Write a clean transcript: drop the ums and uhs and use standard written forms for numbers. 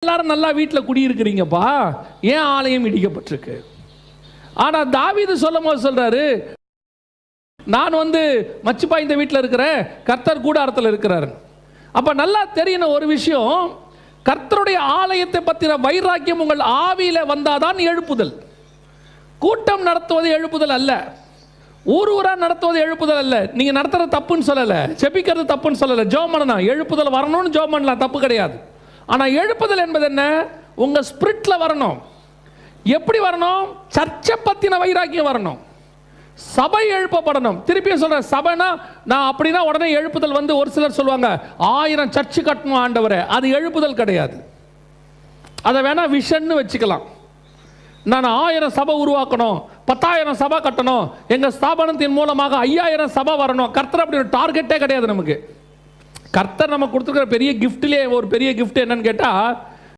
எல்லாரும் நல்லா வீட்டில் குடியிருக்கிறீங்கப்பா, ஏன் ஆலயம் இடிக்கப்பட்டிருக்கு? ஆனால் தாவீது சொல்லும் போது சொல்றாரு, நான் மச்சுப்பா இந்த வீட்டில் இருக்கிறேன், கர்த்தர் கூடாரத்தில் இருக்கிறார். அப்போ நல்லா தெரியணும் ஒரு விஷயம், கர்த்தருடைய ஆலயத்தை பற்றின வைராக்கியம் உங்கள் ஆவியில் வந்தாதான் எழுப்புதல். கூட்டம் நடத்துவது எழுப்புதல் அல்ல, ஊர் ஊரா நடத்துவது எழுப்புதல் அல்ல. நீங்கள் நடத்துறது தப்புன்னு சொல்லலை, செபிக்கிறது தப்புன்னு சொல்லலை, ஜெபம் பண்ணலாம், எழுப்புதல் வரணும்னு ஜெபம் பண்ணலாம், தப்பு கிடையாது. ஆனால் எழுப்புதல் என்பது என்ன? உங்கள் ஸ்பிரிட்டில் வரணும். எப்படி வரணும்? சர்ச்சை பற்றின வைராக்கியம் வரணும், சபை எழுப்பப்படணும். திருப்பியும் சொல்கிறேன், சபைனா நான் அப்படின்னா உடனே எழுப்புதல் ஒரு சிலர் சொல்லுவாங்க 1000 சர்ச்சு கட்டணும் ஆண்டவரே, அது எழுப்புதல் கிடையாது. அதை வேணா விஷன்னு வச்சுக்கலாம். நான் 1000 சபை உருவாக்கணும், 10,000 சபை கட்டணும், எங்கள் ஸ்தாபனத்தின் மூலமாக 5000 சபை வரணும். கர்த்தர் அப்படி ஒரு டார்கெட்டே கிடையாது நமக்கு. கர்த்தர் நம்ம கொடுத்துருக்கிற பெரிய கிஃப்ட்லேயே ஒரு பெரிய கிஃப்ட் என்னன்னு கேட்டால்,